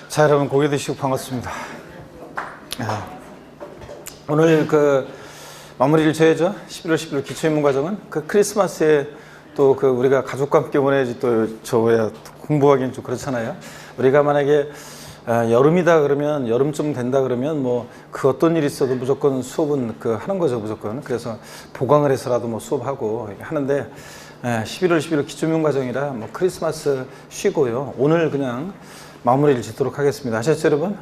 자, 여러분 고개 드시고 반갑습니다. 오늘 마무리를 지어야죠. 11월 11일 기초인문과정은 크리스마스에 또 우리가 가족과 함께 보내야지 또 저야 공부하기는 좀 그렇잖아요. 우리가 만약에 여름이다 그러면 여름쯤 된다 그러면 뭐 어떤 일이 있어도 무조건 수업은 하는 거죠, 무조건. 그래서 보강을 해서라도 뭐 수업하고 하는데 11월 11일 기초인문과정이라 뭐 크리스마스 쉬고요. 오늘 그냥 마무리를 짓도록 하겠습니다. 아셨죠, 여러분?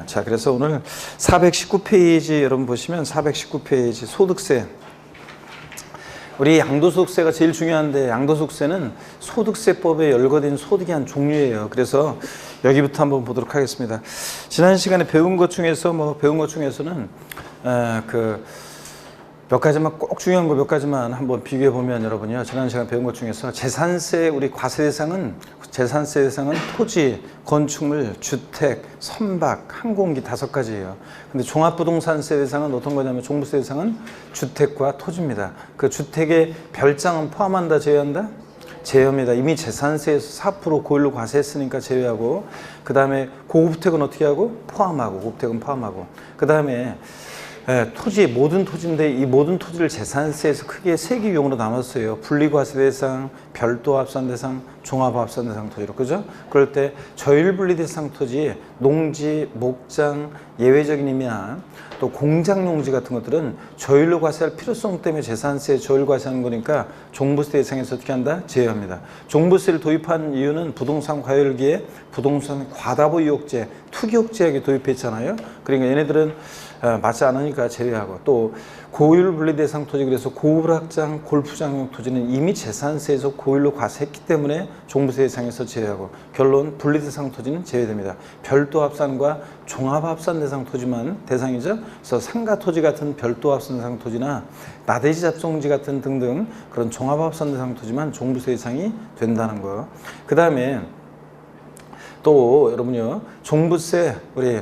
자, 그래서 오늘 419페이지 여러분 보시면 419페이지 소득세. 우리 양도소득세가 제일 중요한데 양도소득세는 소득세법에 열거된 소득의 한 종류예요. 그래서 여기부터 한번 보도록 하겠습니다. 지난 시간에 배운 것 중에서는 몇 가지만 꼭 중요한 거 몇 가지만 한번 비교해 보면 여러분요, 지난 시간 배운 것 중에서 재산세, 우리 과세 대상은 재산세 대상은 토지, 건축물, 주택, 선박, 항공기 5가지예요. 근데 종합부동산세 대상은 어떤 거냐면 종부세 대상은 주택과 토지입니다. 그 주택의 별장은 포함한다, 제외한다? 제외합니다. 이미 재산세에서 4% 고일로 과세했으니까 제외하고, 그 다음에 고급택은 어떻게 하고? 포함하고, 고급택은 포함하고, 그 다음에 토지, 모든 토지인데 이 모든 토지를 재산세에서 크게 3개 유형으로 나눴어요. 분리과세 대상, 별도 합산 대상, 종합 합산 대상 토지로, 그죠? 그럴 때 저율분리 대상 토지, 농지, 목장, 예외적인 임야, 또 공장 용지 같은 것들은 저율로 과세할 필요성 때문에 재산세에 저율 과세하는 거니까 종부세 대상에서 어떻게 한다? 제외합니다. 종부세를 도입한 이유는 부동산 과열기에 부동산 과다보 유혹제, 투기혹제하게 도입했잖아요. 그러니까 얘네들은 맞지 않으니까 제외하고, 또 고율 분리 대상 토지, 그래서 고불확장, 골프장용 토지는 이미 재산세에서 고율로 과세했기 때문에 종부세 대상에서 제외하고, 결론 분리 대상 토지는 제외됩니다. 별도 합산과 종합 합산 대상 토지만 대상이죠. 그래서 상가 토지 같은 별도 합산 대상 토지나 나대지 잡종지 같은 등등 그런 종합 합산 대상 토지만 종부세 대상이 된다는 거. 그 다음에 또 여러분요, 종부세 우리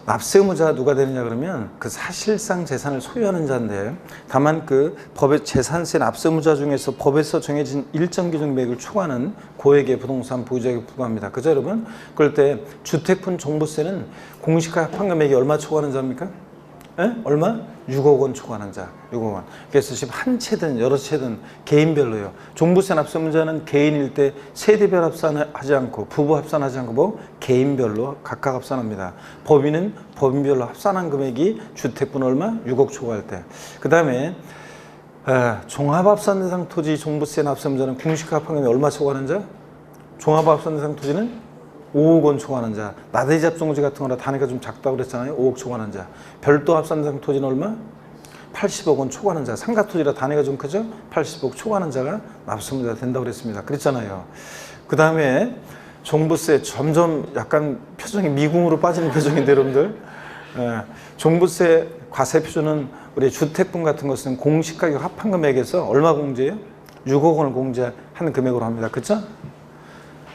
납세 의무자가 누가 되느냐 그러면 사실상 재산을 소유하는 자인데, 다만 법의 재산세 납세 의무자 중에서 법에서 정해진 일정 기준 금액을 초과하는 고액의 부동산 보유자에게 불과합니다. 그죠, 여러분? 그럴 때 주택분 종부세는 공시가 합한 금액이 얼마 초과하는 자입니까? 얼마? 6억 원 초과하는 자, 6억 원. 그래서 지금 한 채든 여러 채든 개인별로요. 종부세 납세 의무자는 개인일 때 세대별 합산하지 않고 부부 합산하지 않고 뭐 개인별로 각각 합산합니다. 법인은 법인별로 합산한 금액이 주택분 얼마? 6억 초과할 때. 그 다음에 종합합산 대상 토지 종부세 납세 의무자는 공시가 합한 금액이 얼마 초과하는 자? 종합합산 대상 토지는 5억 원 초과하는 자. 나대지 잡종지 같은 거라 단위가 좀 작다고 그랬잖아요. 5억 초과하는 자. 별도 합산 대상 토지는 얼마? 80억 원 초과하는 자. 상가 토지라 단위가 좀 크죠? 80억 초과하는 자가 납세의무자가 된다고 그랬습니다. 그랬잖아요. 그 다음에 종부세, 점점 약간 표정이 미궁으로 빠지는 표정인데 여러분들, 종부세 과세 표준은 우리 주택분 같은 것은 공시가격 합한 금액에서 얼마 공제해요? 6억 원을 공제하는 금액으로 합니다. 그렇죠?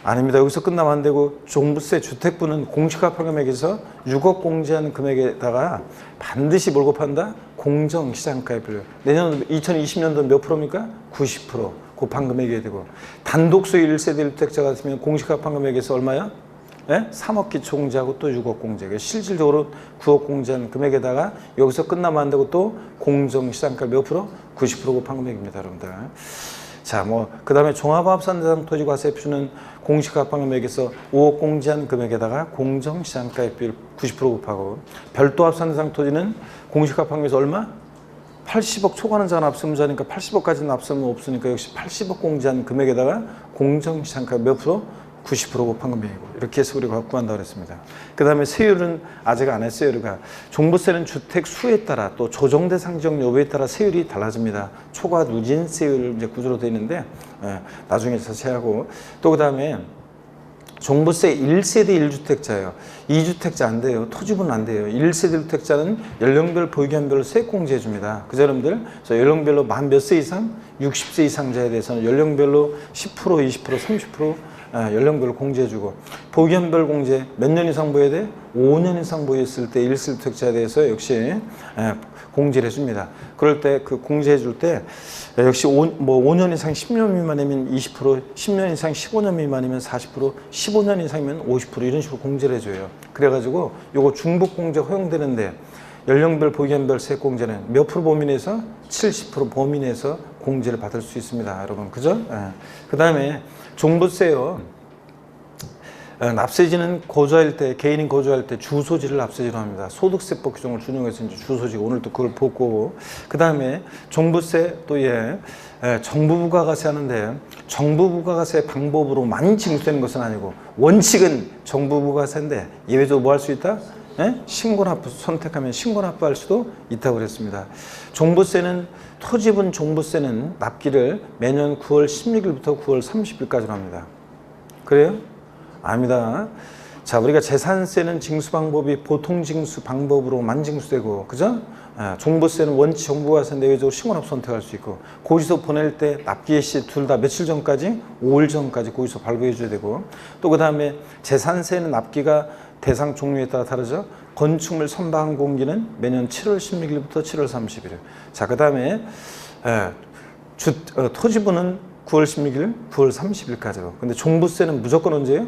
아닙니다. 여기서 끝나면 안 되고, 종부세 주택분은 공시가합한 금액에서 6억 공제하는 금액에다가 반드시 뭘 곱한다? 공정시장가액을. 내년 2020년도 몇 프로입니까? 90% 곱한 금액이 되고, 단독소유 1세대 1주택자 같으면 공시가합한 금액에서 얼마야? 3억 기초 공제하고 또 6억 공제. 실질적으로 9억 공제하는 금액에다가 여기서 끝나면 안 되고 또 공정시장가 몇 프로? 90% 곱한 금액입니다, 여러분들. 자, 그 다음에 종합합산 대상 토지 과세 표준은 공시가합한 금액에서 5억 공제한 금액에다가 공정시장가액 비율 90% 곱하고, 별도 합산 대상 토지는 공시가합한 금액에서 얼마? 80억 초과하는 자는 납세 의무자니까 80억까지는 납세 의무 없으니까 역시 80억 공제한 금액에다가 공정시장가액 몇 프로? 90% 곱한 금액이고, 이렇게 해서 우리가 구한다고 그랬습니다. 그 다음에 세율은 아직 안 했어요. 우리가 종부세는 주택 수에 따라 또 조정 대상 지역 여부에 따라 세율이 달라집니다. 초과 누진 세율 이제 구조로 되어 있는데 나중에 자세하고, 또 그 다음에 종부세 1세대 1주택자예요. 2주택자 안 돼요. 토지분은 안 돼요. 1세대 1주택자는 연령별 보유기한별로 세액 공제해 줍니다. 그죠, 여러분들? 그래서 연령별로 만 몇 세 이상? 60세 이상자에 대해서는 연령별로 10%, 20%, 30% 연령별 공제해주고, 보기현별 공제 몇 년 이상 보여야 돼? 5년 이상 보였을 때 일시주택자에 대해서 역시 공제를 해줍니다. 그럴 때 그 공제해줄 때 역시 5년 이상 10년 미만이면 20%, 10년 이상 15년 미만이면 40%, 15년 이상이면 50% 이런 식으로 공제를 해줘요. 그래가지고 요거 중복 공제 허용되는데, 연령별 보기현별 세액공제는 몇 프로 범위 내에서? 70% 범위 내에서 공제를 받을 수 있습니다, 여러분. 그죠? 그 다음에 종부세요. 납세지는 거주할 때, 개인이 거주할 때 주소지를 납세지로 합니다. 소득세법 규정을 준용해서 이제 주소지가, 오늘 또 그걸 보고, 그 다음에 종부세 또 정부 부가가세 하는데, 정부 부가가세 방법으로만 징수되는 것은 아니고, 원칙은 정부 부가가세인데 예외적으로 뭐 할 수 있다? 신고납부 선택하면 신고납부할 수도 있다고 그랬습니다. 종부세는, 토지분 종부세는 납기를 매년 9월 16일부터 9월 30일까지로 합니다. 그래요? 아닙니다. 자, 우리가 재산세는 징수 방법이 보통 징수 방법으로만 징수되고, 그죠? 종부세는 원칙 정부가세인데 외적으로 신고납부 선택할 수 있고, 고지서 보낼 때 납기의 시 둘 다 며칠 전까지? 5일 전까지 고지서 발부해 줘야 되고, 또 그 다음에 재산세는 납기가 대상 종류에 따라 다르죠. 건축물 선박 공기는 매년 7월 16일부터 7월 30일. 자, 그 다음에 토지분은 9월 16일, 9월 30일까지로. 근데 종부세는 무조건 언제예요?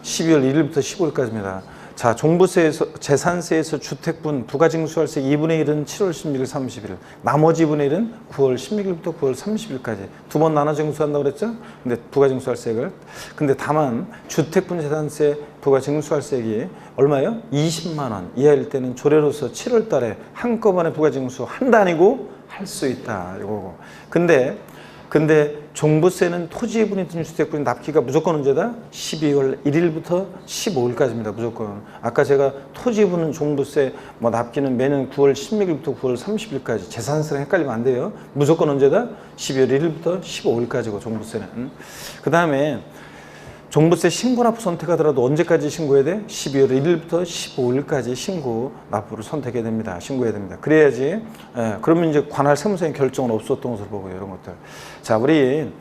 12월 1일부터 15일까지입니다. 자, 종부세에서, 재산세에서 주택분 부가징수할세 2분의 1은 7월 16일, 30일. 나머지 2분의 1은 9월 16일부터 9월 30일까지. 두 번 나눠 징수한다고 그랬죠? 근데 부가징수할세액을. 근데 다만, 주택분 재산세 부가징수할세액이 얼마예요? 20만 원 이하일 때는 조례로서 7월 달에 한꺼번에 부가징수 한 단위고 할 수 있다. 이거고. 근데 종부세는 토지분이든 주택분이 납기가 무조건 언제다? 12월 1일부터 15일까지입니다. 무조건. 아까 제가 토지분은 종부세, 납기는 매년 9월 16일부터 9월 30일까지. 재산세랑 헷갈리면 안 돼요. 무조건 언제다? 12월 1일부터 15일까지고, 종부세는. 그 다음에 종부세 신고납부 선택하더라도 언제까지 신고해야 돼? 12월 1일부터 15일까지 신고납부를 선택해야 됩니다. 신고해야 됩니다. 그래야지. 그러면 이제 관할 세무서의 결정은 없었던 것으로 보고요. 이런 것들. 자, 우리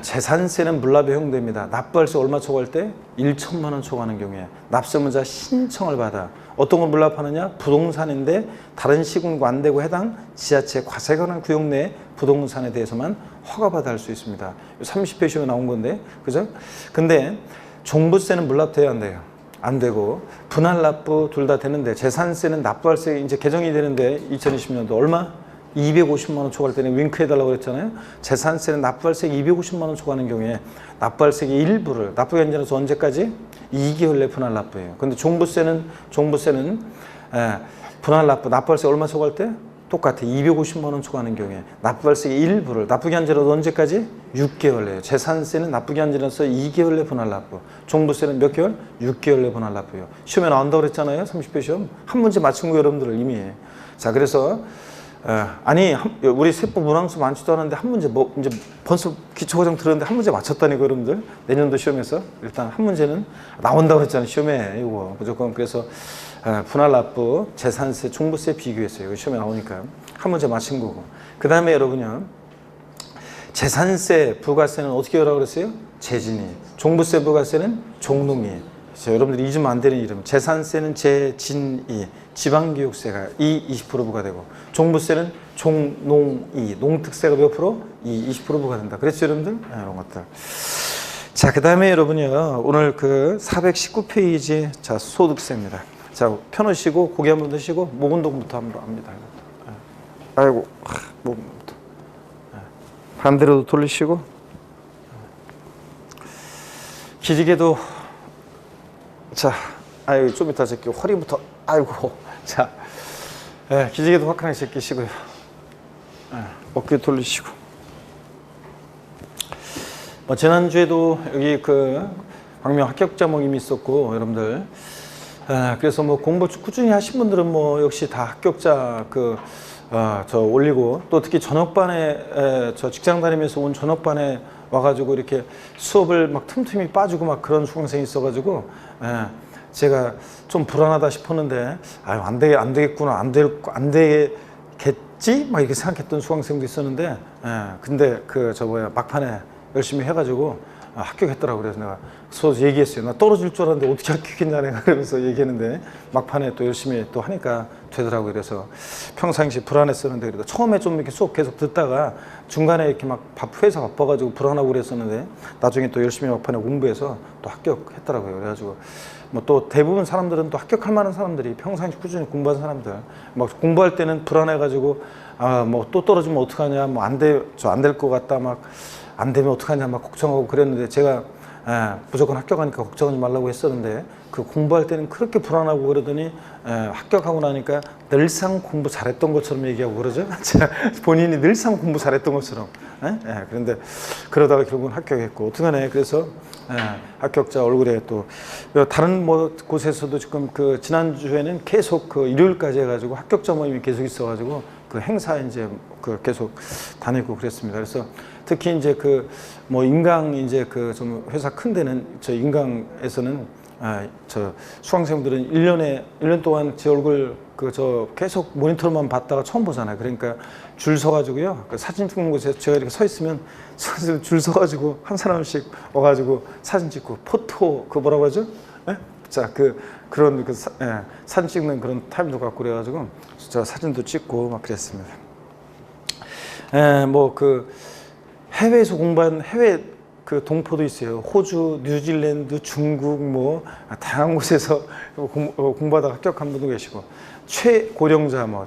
재산세는 물납에 허용됩니다. 납부할세 얼마 초과할 때? 1천만 원 초과하는 경우에 납세문자 신청을 받아. 어떤 걸 물납하느냐? 부동산인데 다른 시군과 안 되고 해당 지자체 과세에 관한 구역 내 부동산에 대해서만 허가받아 할 수 있습니다. 30회 시험에 나온 건데, 그죠? 근데 종부세는 물납돼야 안 돼요. 안 되고, 분할 납부 둘 다 되는데, 재산세는 납부할세 이제 개정이 되는데 2020년도 얼마? 250만 원 초과할 때는 윙크 해달라고 그랬잖아요. 재산세는 납부할세 250만 원 초과하는 경우에 납부할세의 일부를, 납부가 이제서 언제까지? 2개월 내 분할 납부예요. 근데 종부세는 분할 납부, 납부할세 얼마 초과할 때? 똑같아. 250만 원 초과하는 경우에 납부할세의 일부를, 납부기한제로도 언제까지? 6개월 내요. 재산세는 납부기한제로서 2개월 내 분할 납부, 종부세는 몇 개월? 6개월 내 분할 납부예요. 시험에 나온다고 그랬잖아요. 30회 시험. 한 문제 맞춘 거 여러분들 이미. 자, 그래서 우리 세법 문항수 많지도 않은데 한 문제 이제 벌써 기초과정 들었는데 한 문제 맞췄다니까, 여러분들. 내년도 시험에서 일단 한 문제는 나온다고 했잖아요. 시험에 이거 무조건. 그래서 분할 납부, 재산세, 종부세 비교했어요. 시험에 나오니까 한 문제 맞힌 거고. 그 다음에 여러분요, 재산세, 부가세는 어떻게 하라고 그랬어요? 재진이. 종부세, 부가세는 종농이. 여러분들이 잊으면 안 되는 이름. 재산세는 재진이, 지방교육세가 20% 부과되고, 종부세는 종농이, 농특세가 몇 프로? 20% 부과된다. 그랬죠, 여러분들? 이런 것들. 자, 그 다음에 여러분요, 오늘 그 419페이지, 자, 소득세입니다. 자, 펴놓으시고, 고개 한번 드시고, 목 운동부터 한번 합니다. 아이고, 목 운동부터. 반대로도 돌리시고, 기지개도, 자, 아유, 좀 이따 제끼고, 허리부터, 아이고, 자, 기지개도 화끈하게 제끼시고요. 어깨 돌리시고. 지난주에도 여기 그 광명 합격자 모임이 있었고, 여러분들. 그래서 공부 꾸준히 하신 분들은 역시 다 합격자 저 올리고, 또 특히 저녁반에, 저 직장 다니면서 온 저녁반에 와가지고 이렇게 수업을 막 틈틈이 빠지고 막 그런 수강생이 있어가지고, 제가 좀 불안하다 싶었는데, 아유, 안 되겠구나, 안 되겠지? 막 이렇게 생각했던 수강생도 있었는데, 근데 막판에 열심히 해가지고, 합격했더라고. 그래서 내가 얘기했어요. 나 떨어질 줄 알았는데 어떻게 합격했냐 내가 그러면서 얘기했는데 막판에 또 열심히 또 하니까 되더라고요. 그래서 평상시 불안했었는데 그래도 처음에 좀 이렇게 수업 계속 듣다가 중간에 이렇게 막 회사 바빠가지고 불안하고 그랬었는데 나중에 또 열심히 막판에 공부해서 또 합격했더라고요. 그래가지고 뭐 또 대부분 사람들은 또 합격할 만한 사람들이 평상시 꾸준히 공부한 사람들 막 공부할 때는 불안해가지고 뭐 또 떨어지면 어떡하냐 뭐 안 될 것 같다 막 안 되면 어떡하냐 막 걱정하고 그랬는데 제가 무조건 합격하니까 걱정하지 말라고 했었는데 그 공부할 때는 그렇게 불안하고 그러더니 합격하고 나니까 늘상 공부 잘했던 것처럼 얘기하고 그러죠. 본인이 늘상 공부 잘했던 것처럼. 그런데 그러다가 결국은 합격했고 어떡하네. 그래서 합격자 얼굴에 또 다른 뭐 곳에서도 지금 그 지난주에는 계속 그 일요일까지 해가지고 합격자 모임이 계속 있어가지고 그 행사 이제 그 계속 다니고 그랬습니다. 그래서 특히 이제 그 뭐 인강 이제 그 좀 회사 큰 데는 저 인강에서는 저 수강생들은 1년 동안 제 얼굴 그 저 계속 모니터만 봤다가 처음 보잖아요. 그러니까 줄 서가지고요. 그 사진 찍는 곳에 제가 이렇게 서 있으면 줄 서가지고 한 사람씩 와가지고 사진 찍고 포토 그 뭐라고 하죠? 자, 그런 사진 찍는 그런 타임도 갖고 그래가지고 저 사진도 찍고 막 그랬습니다. 뭐 그 해외에서 공부한 해외 그 동포도 있어요. 호주, 뉴질랜드, 중국 뭐 다양한 곳에서 공부하다가 합격한 분도 계시고 최고령자 뭐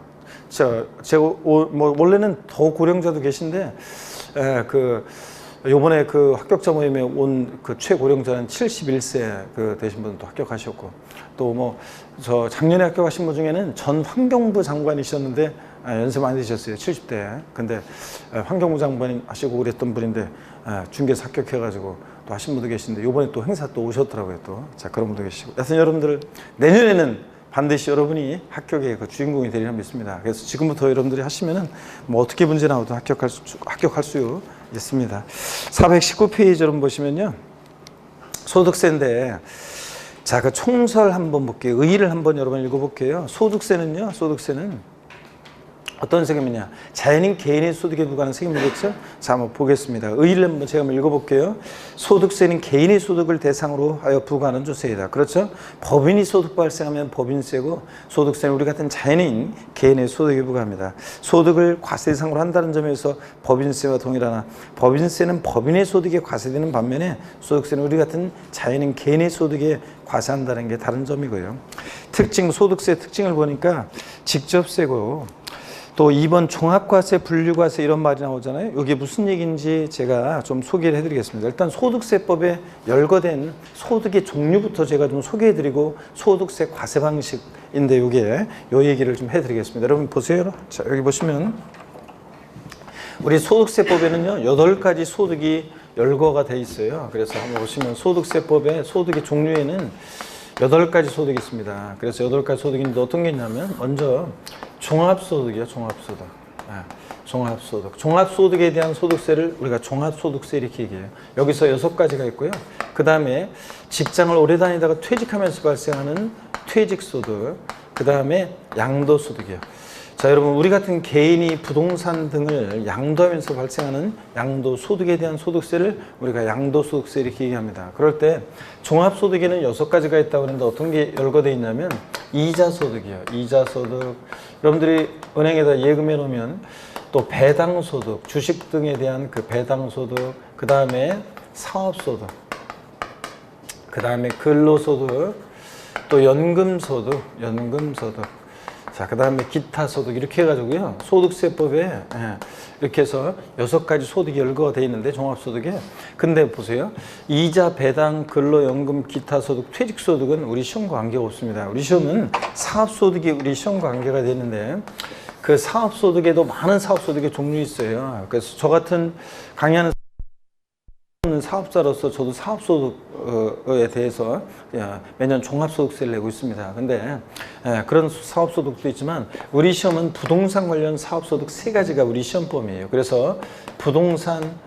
제가 뭐 원래는 더 고령자도 계신데 그 요번에 그 합격자 모임에 온 그 최고령자는 71세 그 되신 분도 합격하셨고 또 뭐 저 작년에 합격하신 분 중에는 전 환경부 장관이셨는데 연세 많이 드셨어요. 70대. 근데 환경부 장관 하시고 그랬던 분인데 중개사 합격해가지고 또 하신 분도 계신데 요번에 또 행사 또 오셨더라고요. 또 자 그런 분도 계시고 하여튼 여러분들 내년에는 반드시 여러분이 합격의 그 주인공이 되리라 믿습니다. 그래서 지금부터 여러분들이 하시면은 뭐 어떻게 문제 나와도 합격할 수 있습니다. 419페이지 여러분 보시면요. 소득세인데 자, 그 총설 한번 볼게요. 의의를 한번 여러분 읽어볼게요. 소득세는 어떤 세금이냐? 자연인 개인의 소득에 부과하는 세금이겠죠? 자, 한번 보겠습니다. 의의를 한번 제가 한번 읽어볼게요. 소득세는 개인의 소득을 대상으로 하여 부과하는 조세이다. 그렇죠? 법인이 소득 발생하면 법인세고 소득세는 우리 같은 자연인 개인의 소득에 부과합니다. 소득을 과세 대상으로 한다는 점에서 법인세와 동일하나 법인세는 법인의 소득에 과세되는 반면에 소득세는 우리 같은 자연인 개인의 소득에 과세한다는 게 다른 점이고요. 소득세 특징을 보니까 직접세고 또 2번 종합과세, 분류과세 이런 말이 나오잖아요. 이게 무슨 얘기인지 제가 좀 소개를 해드리겠습니다. 일단 소득세법에 열거된 소득의 종류부터 제가 좀 소개해드리고 소득세 과세 방식인데 요 얘기를 좀 해드리겠습니다. 여러분 보세요. 자, 여기 보시면 우리 소득세법에는요 8가지 소득이 열거가 돼 있어요. 그래서 한번 보시면 소득세법의 소득의 종류에는 8가지 소득이 있습니다. 그래서 8가지 소득인데 어떤 게 있냐면 먼저 종합소득이요. 종합소득. 종합소득. 종합소득에 대한 소득세를 우리가 종합소득세 이렇게 얘기해요. 여기서 6가지가 있고요. 그 다음에 직장을 오래 다니다가 퇴직하면서 발생하는 퇴직소득. 그 다음에 양도소득이요. 자, 여러분 우리 같은 개인이 부동산 등을 양도하면서 발생하는 양도소득에 대한 소득세를 우리가 양도소득세 이렇게 얘기합니다. 그럴 때 종합소득에는 6가지가 있다고 하는데 어떤 게 열거되어 있냐면 이자소득이요. 이자소득. 여러분들이 은행에다 예금해 놓으면 또 배당소득, 주식 등에 대한 그 배당소득, 그 다음에 사업소득, 그 다음에 근로소득, 또 연금소득. 자, 그 다음에 기타소득 이렇게 해가지고요. 소득세법에 이렇게 해서 6가지 소득이 열거가 되어 있는데 종합소득에. 근데 보세요. 이자, 배당, 근로, 연금, 기타소득, 퇴직소득은 우리 시험과 관계가 없습니다. 우리 시험은 사업소득이 우리 시험과 관계가 되는데 그 사업소득에도 많은 사업소득의 종류 있어요. 그래서 저 같은 강의하는 사업자로서 저도 사업소득에 대해서 매년 종합소득세를 내고 있습니다. 근데 그런 사업소득도 있지만 우리 시험은 부동산 관련 사업소득 3가지가 우리 시험범위에요. 그래서 부동산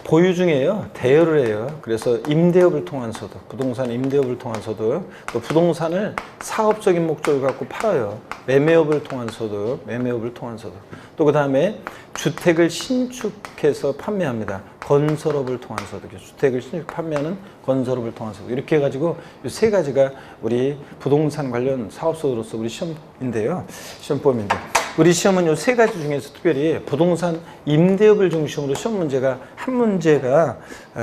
보유 중에요. 대여를 해요. 그래서 임대업을 통한 소득, 부동산 임대업을 통한 소득, 또 부동산을 사업적인 목적을 갖고 팔아요. 매매업을 통한 소득, 매매업을 통한 소득. 또 그 다음에 주택을 신축해서 판매합니다. 건설업을 통한 소득이요. 주택을 신축 판매하는 건설업을 통한 소득. 이렇게 해가지고 이 세 가지가 우리 부동산 관련 사업소득으로서 우리 시험인데요. 시험범인데. 우리 시험은 이 세 가지 중에서 특별히 부동산 임대업을 중심으로 시험 문제가 한 문제가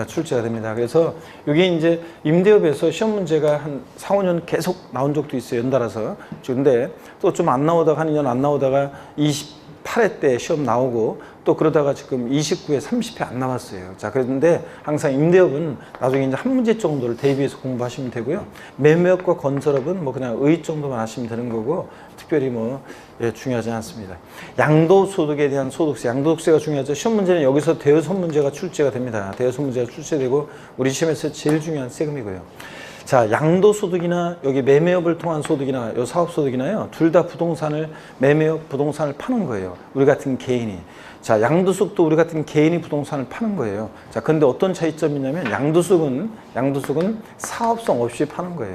출제가 됩니다. 그래서 이게 이제 임대업에서 시험 문제가 한 4, 5년 계속 나온 적도 있어요. 연달아서. 근데 또 좀 안 나오다가 한 2년 안 나오다가 28회 때 시험 나오고 또 그러다가 지금 29회, 30회 안 나왔어요. 자, 그런데 항상 임대업은 나중에 이제 한 문제 정도를 대비해서 공부하시면 되고요. 매매업과 건설업은 뭐 그냥 의 정도만 하시면 되는 거고 특별히 뭐 중요하지 않습니다. 양도소득에 대한 소득세, 양도소득세가 중요하죠. 시험 문제는 여기서 대여섯 문제가 출제가 됩니다. 대여섯 문제가 출제되고 우리 시험에서 제일 중요한 세금이고요. 자, 양도소득이나 여기 매매업을 통한 소득이나 요 사업소득이나요. 둘 다 부동산을 매매업, 부동산을 파는 거예요. 우리 같은 개인이. 자, 양도소득도 우리 같은 개인이 부동산을 파는 거예요. 자, 근데 어떤 차이점이 있냐면 양도소득은 사업성 없이 파는 거예요.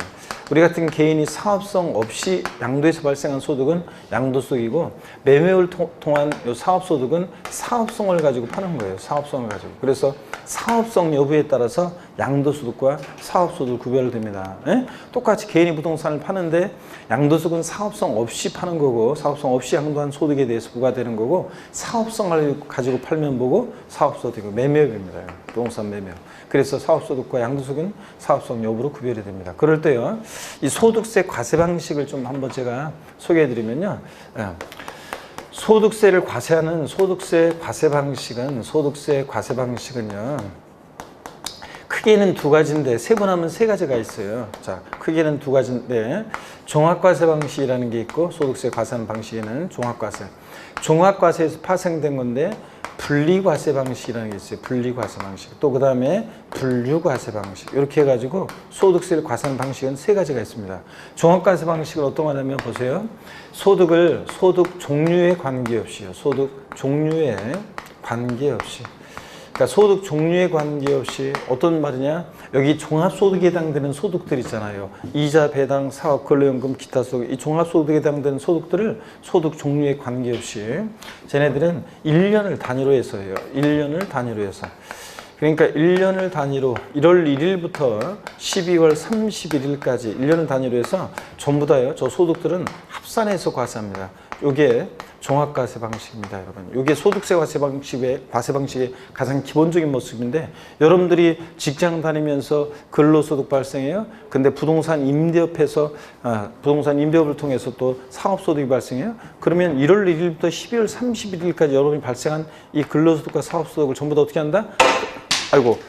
우리 같은 개인이 사업성 없이 양도에서 발생한 소득은 양도소득이고 매매업을 통한 요 사업소득은 사업성을 가지고 파는 거예요. 사업성을 가지고. 그래서 사업성 여부에 따라서 양도소득과 사업소득 구별됩니다. 예? 똑같이 개인이 부동산을 파는데 양도소득은 사업성 없이 파는 거고 사업성 없이 양도한 소득에 대해서 부과되는 거고 사업성을 가지고 팔면 뭐고 사업소득이고 매매업입니다. 부동산 매매업. 그래서 사업소득과 양도소득은 사업성 여부로 구별이 됩니다. 그럴 때요, 이 소득세 과세 방식을 좀 한번 제가 소개해 드리면요. 소득세를 과세하는 소득세 과세 방식은요, 크게는 두 가지인데 세분하면 세 가지가 있어요. 자, 크게는 두 가지인데 종합과세 방식이라는 게 있고 소득세 과세하는 방식에는 종합과세에서 파생된 건데 분리과세 방식이라는 게 있어요. 분리과세 방식. 또 그 다음에 분류과세 방식. 이렇게 해가지고 소득세를 과세하는 방식은 세 가지가 있습니다. 종합과세 방식은 어떤 거냐면 보세요. 소득 종류에 관계없이요. 소득 종류에 관계없이. 그러니까 소득 종류에 관계없이 어떤 말이냐? 여기 종합소득에 해당되는 소득들 있잖아요. 이자, 배당, 사업, 근로연금, 기타 소득. 이 종합소득에 해당되는 소득들을 소득 종류에 관계없이 쟤네들은 1년을 단위로 해서요. 1년을 단위로 해서. 그러니까 1년을 단위로 1월 1일부터 12월 31일까지 1년을 단위로 해서 전부 다요. 저 소득들은 합산해서 과세합니다. 요게 종합과세 방식입니다, 여러분. 이게 소득세 과세 방식의 가장 기본적인 모습인데 여러분들이 직장 다니면서 근로소득 발생해요. 근데 부동산 임대업에서 부동산 임대업을 통해서 또 사업소득이 발생해요. 그러면 1월 1일부터 12월 31일까지 여러분이 발생한 이 근로소득과 사업소득을 전부 다 어떻게 한다?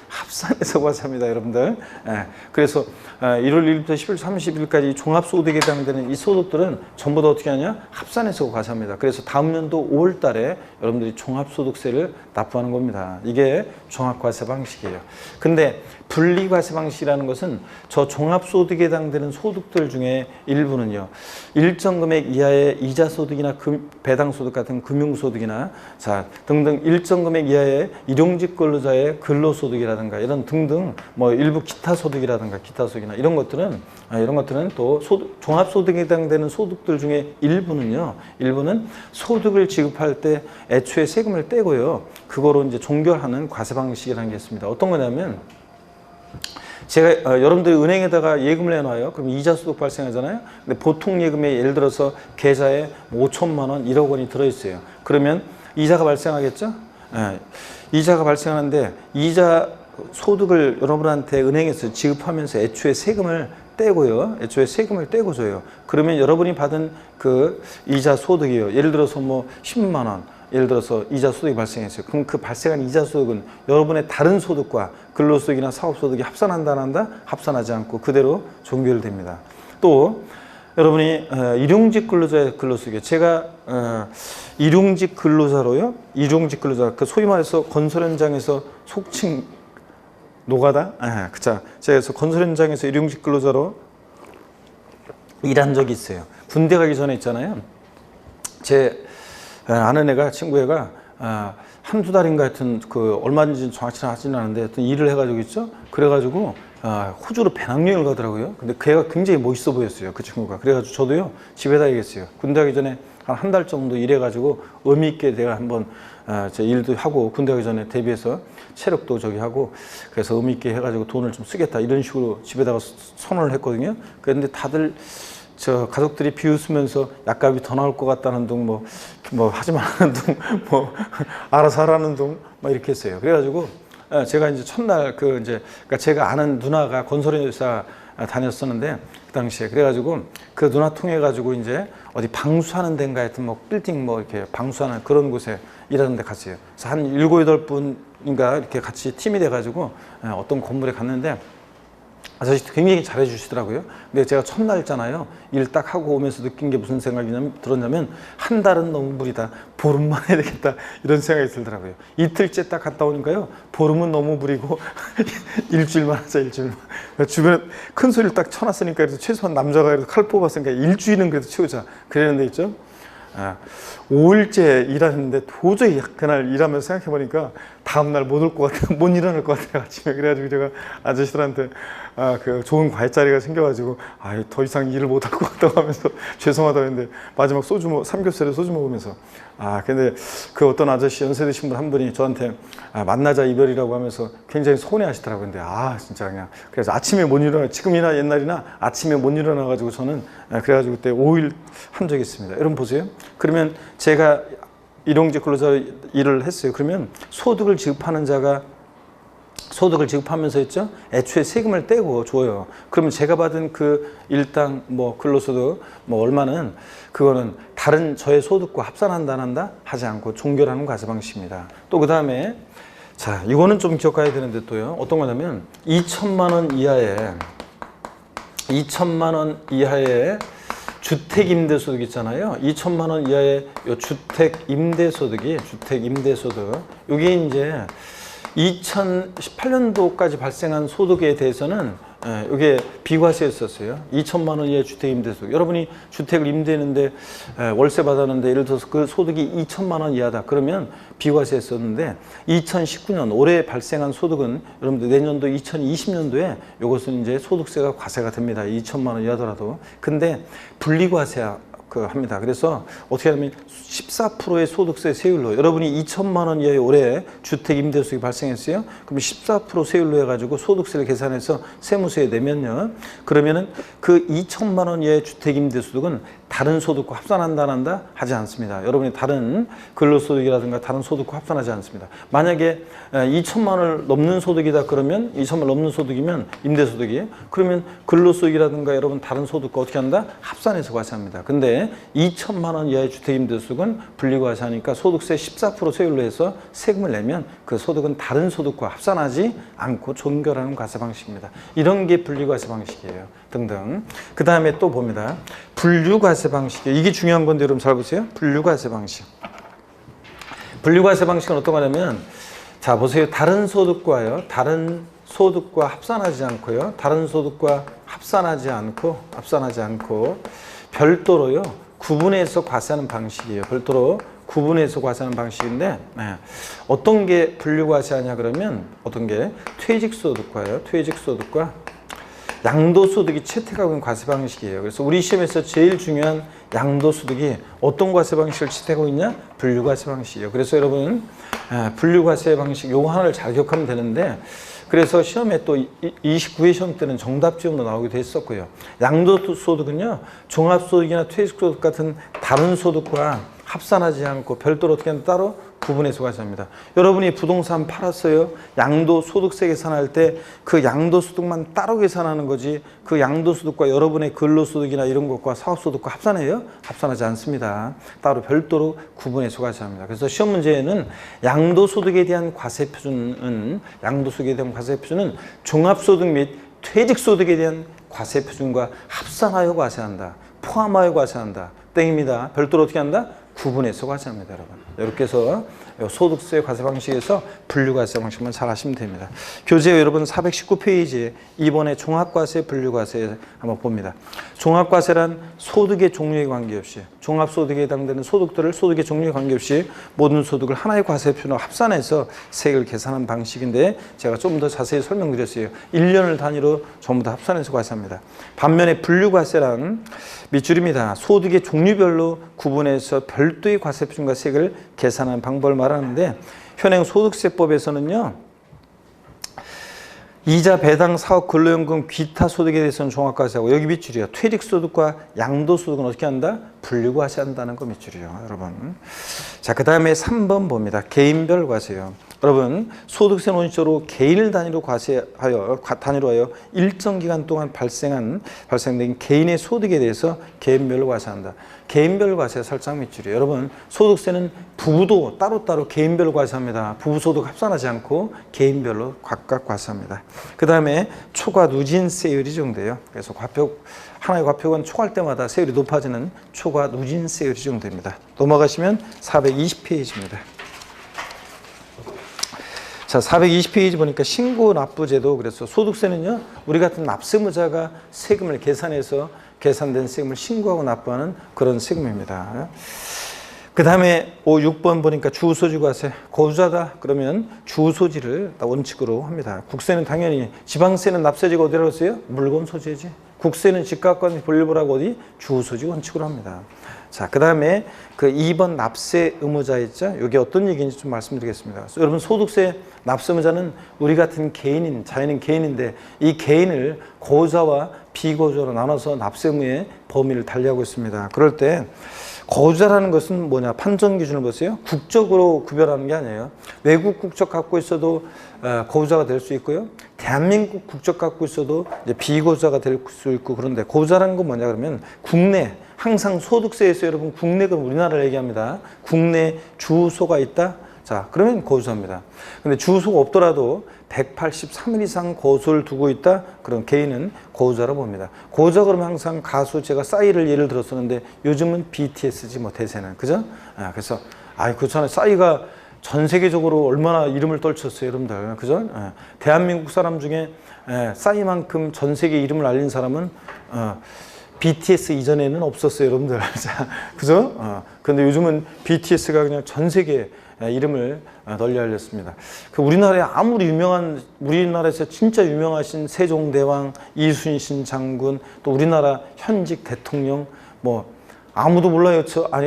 합산해서 과세합니다, 여러분들. 그래서 1월 1일부터 10월 30일까지 종합소득에 해당되는 이 소득들은 전부 다 어떻게 하냐? 합산해서 과세합니다. 그래서 다음 연도 5월 달에 여러분들이 종합소득세를 납부하는 겁니다. 이게 종합과세 방식이에요. 근데 분리과세 방식이라는 것은 저 종합소득에 해당되는 소득들 중에 일부는요, 일정 금액 이하의 이자소득이나 배당소득 같은 금융소득이나 등등 일정 금액 이하의 일용직 근로자의 근로소득이라든가 이런 등등 뭐 일부 기타소득이라든가 기타소득이나 이런 것들은 또 종합소득에 해당되는 소득들 중에 일부는 소득을 지급할 때 애초에 세금을 떼고요, 그거로 이제 종결하는 과세 방식이라는 게 있습니다. 어떤 거냐면 제가 여러분들이 은행에다가 예금을 해놔요. 그럼 이자 소득 발생하잖아요. 근데 보통 예금에 예를 들어서 계좌에 5천만 원, 1억 원이 들어있어요. 그러면 이자가 발생하겠죠? 이자가 발생하는데 이자 소득을 여러분한테 은행에서 지급하면서 애초에 세금을 떼고요. 애초에 세금을 떼고 줘요. 그러면 여러분이 받은 그 이자 소득이요. 예를 들어서 뭐 10만 원. 예를 들어서 이자 소득이 발생했어요. 그럼 그 발생한 이자 소득은 여러분의 다른 소득과 근로소득이나 사업소득이 합산한다 안 한다? 합산하지 않고 그대로 종결됩니다. 또 여러분이 일용직 근로자의 근로소득이요. 제가 일용직 근로자로요. 일용직 근로자, 그 소위 말해서 건설 현장에서 속칭 노가다? 그쵸. 제가 건설 현장에서 일용직 근로자로 일한 적이 있어요. 군대 가기 전에 있잖아요. 제 아는 애가, 친구 애가 한두 달인가 하여튼 그 얼마인지 정확히는 하지는 않은데 하여튼 일을 해가지고 있죠. 그래가지고 호주로 배낭여행을 가더라고요. 근데 걔가 굉장히 멋있어 보였어요. 그 친구가. 그래가지고 저도요 집에다 얘기했어요. 군대 가기 전에 한 달 정도 일해가지고 의미 있게 내가 한번 제 일도 하고 군대 가기 전에 대비해서 체력도 저기 하고 그래서 의미 있게 해가지고 돈을 좀 쓰겠다 이런 식으로 집에다가 선언을 했거든요. 그런데 다들 저 가족들이 비웃으면서 약값이 더 나올 것 같다는 둥, 뭐 하지 말라는 둥, 뭐 알아서 하라는 둥, 막 이렇게 했어요. 그래가지고 제가 이제 첫날 그러니까 제가 아는 누나가 건설회사 다녔었는데 그 당시에 그래가지고 그 누나 통해 가지고 이제 어디 방수하는 데인가 하여튼 뭐 빌딩 뭐 이렇게 방수하는 그런 곳에 일하는 데 갔어요. 그래서 한 7, 8분인가 이렇게 같이 팀이 돼 가지고 어떤 건물에 갔는데 아저씨 굉장히 잘해 주시더라고요. 근데 제가 첫날잖아요. 일 딱 하고 오면서 느낀 게 무슨 생각이 들었냐면 한 달은 너무 무리다. 보름만 해야 되겠다. 이런 생각이 들더라고요. 이틀째 딱 갔다 오니까요. 보름은 너무 무리고 일주일만 하자 일주일만. 주변에 큰 소리를 딱 쳐놨으니까 그래도 최소한 남자가 그래도 칼 뽑았으니까 일주일은 그래도 채우자. 그랬는데 있죠. 5일째 일하는데 도저히 그날 일하면서 생각해보니까 다음날 못 올 것 같아요. 못 일어날 것 같아요. 아침에. 그래가지고 제가 아저씨들한테 그 좋은 과외자리가 생겨가지고 더 이상 일을 못 할 것 같다고 하면서 죄송하다고 했는데 마지막 삼겹살에 소주 먹으면서 근데 그 어떤 아저씨 연세 드신 분 한 분이 저한테 만나자 이별이라고 하면서 굉장히 서운해 하시더라고요. 근데 진짜 그냥 그래서 아침에 못 일어나 지금이나 옛날이나 아침에 못 일어나 가지고 저는 그래가지고 그때 5일 한 적이 있습니다. 여러분 보세요. 그러면 제가 일용직 근로자 일을 했어요. 그러면 소득을 지급하는 자가 소득을 지급하면서 했죠. 애초에 세금을 떼고 줘요. 그러면 제가 받은 그 일당 근로소득 얼마는 그거는 다른 저의 소득과 합산한다 안 한다 하지 않고 종결하는 과세 방식입니다. 또 그 다음에 자 이거는 좀 기억해야 되는데 또요. 어떤 거냐면 2천만 원 이하의 주택임대소득 있잖아요. 2천만 원 이하의 요 주택임대소득 이게 이제 2018년도까지 발생한 소득에 대해서는 이게 비과세였었어요. 2천만 원 이하의 주택임대소득. 여러분이 주택을 임대했는데 월세 받았는데 예를 들어서 그 소득이 2천만 원 이하다. 그러면 비과세였었는데 2019년 올해 발생한 소득은 여러분들 내년도 2020년도에 이것은 이제 소득세가 과세가 됩니다. 2천만 원 이하더라도. 근데 분리과세 합니다. 그래서 어떻게 하면 14%의 소득세 세율로 여러분이 2천만 원 이하의 올해 주택 임대소득이 발생했어요. 그럼 14% 세율로 해가지고 소득세를 계산해서 세무서에 내면요. 그러면은 그 2천만 원 이하의 주택 임대소득은 다른 소득과 합산한다 안 한다 하지 않습니다. 여러분이 다른 근로소득이라든가 다른 소득과 합산하지 않습니다. 만약에 2천만 원을 넘는 소득이다 그러면 2천만 원 넘는 소득이면 임대소득이 그러면 근로소득이라든가 여러분 다른 소득과 어떻게 한다? 합산해서 과세합니다. 근데 2천만 원 이하의 주택임대소득은 분리과세하니까 소득세 14% 세율로 해서 세금을 내면 그 소득은 다른 소득과 합산하지 않고 종결하는 과세 방식입니다. 이런 게 분리과세 방식이에요. 등등. 그 다음에 또 봅니다. 분류과세 방식이에요. 이게 중요한 건데 여러분 잘 보세요. 분류과세 방식. 분류과세 방식은 어떤 거냐면 자 보세요. 다른 소득과 합산하지 않고요. 다른 소득과 합산하지 않고 별도로요. 구분해서 과세하는 방식이에요. 별도로 구분해서 과세하는 방식인데 어떤 게 분류과세하냐 그러면 어떤 게 퇴직소득과요. 퇴직소득과 양도소득이 채택하고 있는 과세 방식이에요. 그래서 우리 시험에서 제일 중요한 양도소득이 어떤 과세 방식을 채택하고 있냐? 분류과세 방식이에요. 그래서 여러분 분류과세 방식 요거 하나를 잘 기억하면 되는데 그래서 시험에 또 29회 시험 때는 정답지원도 나오기도 했었고요. 양도소득은요. 종합소득이나 퇴직소득 같은 다른 소득과 합산하지 않고 별도로 어떻게 하면 따로 구분해서 과세합니다. 여러분이 부동산 팔았어요. 양도소득세 계산할 때 그 양도소득만 따로 계산하는 거지 그 양도소득과 여러분의 근로소득이나 이런 것과 사업소득과 합산해요? 합산하지 않습니다. 따로 별도로 구분해서 과세합니다. 그래서 시험 문제에는 양도소득에 대한 과세표준은 종합소득 및 퇴직소득에 대한 과세표준과 합산하여 과세한다. 포함하여 과세한다. 땡입니다. 별도로 어떻게 한다? 구분해서 과세합니다, 여러분. 이렇게 해서 소득세 과세 방식에서 분류과세 방식만 잘 하시면 됩니다. 교재 여러분 419페이지에 이번에 종합과세, 분류과세 한번 봅니다. 종합과세란 소득의 종류에 관계없이 종합소득에 해당되는 소득들을 소득의 종류에 관계없이 모든 소득을 하나의 과세표로 합산해서 세액을 계산한 방식인데 제가 좀 더 자세히 설명드렸어요. 1년을 단위로 전부 다 합산해서 과세합니다. 반면에 분류과세란 밑줄입니다. 소득의 종류별로 구분해서 별도의 과세표준과 세액을 계산하는 방법을 말하는데 현행 소득세법에서는요. 이자, 배당, 사업, 근로연금, 기타 소득에 대해서는 종합과세하고 여기 밑줄이요. 퇴직소득과 양도소득은 어떻게 한다? 분류과세한다는 거 밑줄이요. 여러분. 자, 그 다음에 3번 봅니다. 개인별 과세요. 여러분, 소득세 원칙적으로 개인을 단위로 단위로 일정 기간 동안 발생된 개인의 소득에 대해서 개인별로 과세한다. 개인별 과세 살짝 밑줄이에요. 여러분, 소득세는 부부도 따로따로 개인별로 과세합니다. 부부소득 합산하지 않고 개인별로 각각 과세합니다. 그 다음에 초과 누진세율이 적용돼요. 그래서 하나의 과표가 초과할 때마다 세율이 높아지는 초과 누진세율이 적용됩니다. 넘어가시면 420페이지입니다. 자, 420페이지 보니까 신고납부제도. 그래서 소득세는요, 우리 같은 납세무자가 세금을 계산해서 계산된 세금을 신고하고 납부하는 그런 세금입니다. 그 다음에 6번 보니까 주소지과세. 거주자다 그러면 주소지를 원칙으로 합니다. 국세는 당연히, 지방세는 납세지가 어디라고 했어요? 물건 소재지. 국세는 집값과 분류를 하고 어디? 주소지 원칙으로 합니다. 자, 그 다음에 그 2번 납세 의무자 있죠? 이게 어떤 얘기인지 좀 말씀드리겠습니다. 여러분, 소득세 납세 의무자는 우리 같은 개인인, 자연인 개인인데 이 개인을 거주자와 비거주자로 나눠서 납세 의무의 범위를 달리하고 있습니다. 그럴 때 거주자라는 것은 뭐냐? 판정 기준을 보세요. 국적으로 구별하는 게 아니에요. 외국 국적 갖고 있어도 거주자가 될 수 있고요. 대한민국 국적 갖고 있어도 이제 비거주자가 될 수 있고. 그런데 거주자라는 건 뭐냐 그러면 국내, 항상 소득세에서 여러분 국내, 그럼 우리나라를 얘기합니다. 국내 주소가 있다? 자, 그러면 거주자입니다. 근데 주소가 없더라도 183일 이상 거주를 두고 있다? 그런 개인은 거주자로 봅니다. 거주자 그러면 항상 가수, 제가 싸이를 예를 들었었는데 요즘은 BTS지 뭐 대세는. 그죠? 그래서, 그렇잖아요. 싸이가 전 세계적으로 얼마나 이름을 떨쳤어요, 여러분들. 그죠? 대한민국 사람 중에 싸이만큼 전 세계 이름을 알린 사람은 BTS 이전에는 없었어요, 여러분들. 그죠? 근데 요즘은 BTS가 그냥 전 세계 이름을 널리 알렸습니다. 우리나라에 우리나라에서 진짜 유명하신 세종대왕, 이순신 장군, 또 우리나라 현직 대통령, 뭐, 아무도 몰라요.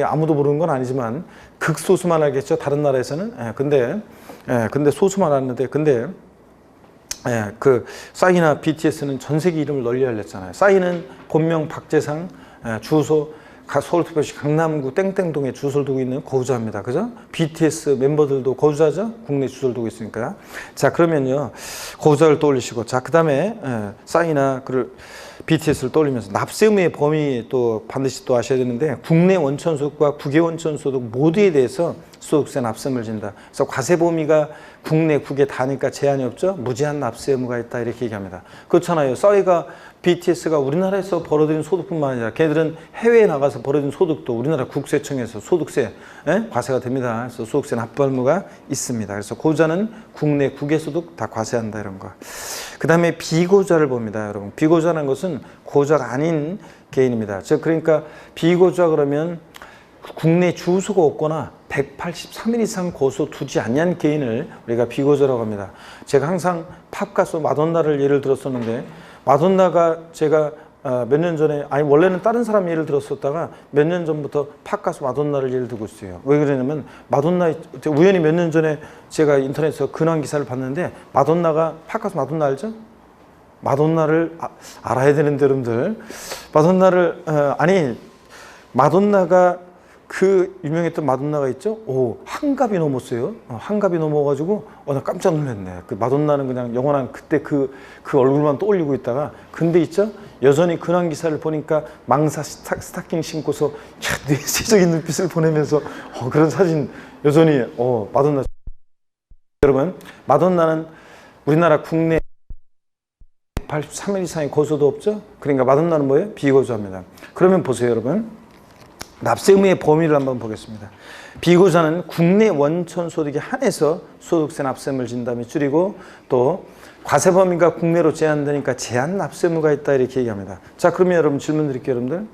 아무도 모르는 건 아니지만, 극소수만 알겠죠. 다른 나라에서는. 근데 소수만 아는데, 그 싸이나 BTS는 전 세계 이름을 널리 알렸잖아요. 싸이는 본명 박재상, 주소 서울특별시 강남구 땡땡동에 주소를 두고 있는 거주자입니다. 그죠? BTS 멤버들도 거주자죠? 국내 주소를 두고 있으니까. 자, 그러면요, 거주자를 떠올리시고, 자, 그 다음에 싸이나 BTS를 떠올리면서 납세 의무의 범위 또 반드시 또 아셔야 되는데, 국내 원천소득과 국외 원천소득 모두에 대해서 소득세 납세를 진다. 그래서 과세 범위가 국내, 국외 다니까 제한이 없죠. 무제한 납세 의무가 있다 이렇게 얘기합니다. 그렇잖아요. 싸이가 BTS가 우리나라에서 벌어들인 소득뿐만 아니라 걔들은 해외에 나가서 벌어들인 소득도 우리나라 국세청에서 소득세 과세가 됩니다. 그래서 소득세 납부 의무가 있습니다. 그래서 거주자는 국내, 국외 소득 다 과세한다 이런 거. 그 다음에 비거주자를 봅니다, 여러분. 비거주자라는 것은 거주자가 아닌 개인입니다. 즉 그러니까 비거주자 그러면 국내 주소가 없거나 183일 이상 거주 두지 않는 개인을 우리가 비거주자라고 합니다. 제가 항상 팝 가수 마돈나를 예를 들었었는데, 마돈나가 제가 몇 년 전에, 원래는 다른 사람 예를 들었었다가 몇 년 전부터 팝 가수 마돈나를 예를 들고 있어요. 왜 그러냐면 마돈나, 우연히 몇 년 전에 제가 인터넷에서 근황 기사를 봤는데, 마돈나가, 팝 가수 마돈나 알죠? 마돈나를 알아야 되는데, 여러분들. 마돈나가 그 유명했던 마돈나가 있죠? 한갑이 넘었어요. 한갑이 넘어가지고, 나 깜짝 놀랐네. 그 마돈나는 그냥 영원한 그때 그 얼굴만 떠올리고 있다가, 근데 있죠? 여전히 근황 기사를 보니까 망사 스타킹 신고서, 뇌세적인 눈빛을 보내면서, 그런 사진, 여전히, 마돈나. 여러분, 마돈나는 우리나라 국내 183일 이상의 거주도 없죠? 그러니까 마돈나는 뭐예요? 비거주자입니다. 그러면 보세요, 여러분. 납세 의무의 범위를 한번 보겠습니다. 비거주자는 국내 원천 소득에 한해서 소득세 납세 의무를 진다며 줄이고, 또 과세 범위가 국내로 제한되니까 제한 납세 의무가 있다 이렇게 얘기합니다. 자, 그러면 여러분 질문 드릴게요, 여러분들.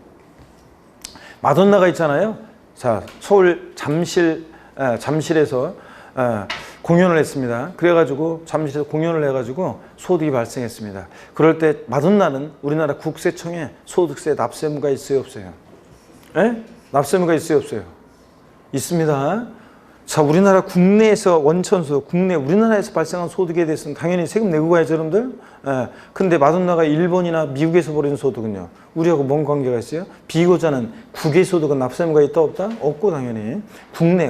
마돈나가 있잖아요. 자, 서울 잠실에서 공연을 했습니다. 그래가지고 잠실에서 공연을 해가지고 소득이 발생했습니다. 그럴 때 마돈나는 우리나라 국세청에 소득세 납세 의무가 있어요, 없어요? 예? 납세 의무가 있어요, 없어요? 있습니다. 자, 우리나라 국내에서 원천소, 우리나라에서 발생한 소득에 대해서는 당연히 세금 내고 가야죠, 여러분들. 예. 근데 마돈나가 일본이나 미국에서 벌인 소득은요, 우리하고 뭔 관계가 있어요? 비고자는 국외 소득은 납세 의무가 있다, 없다? 없고, 당연히.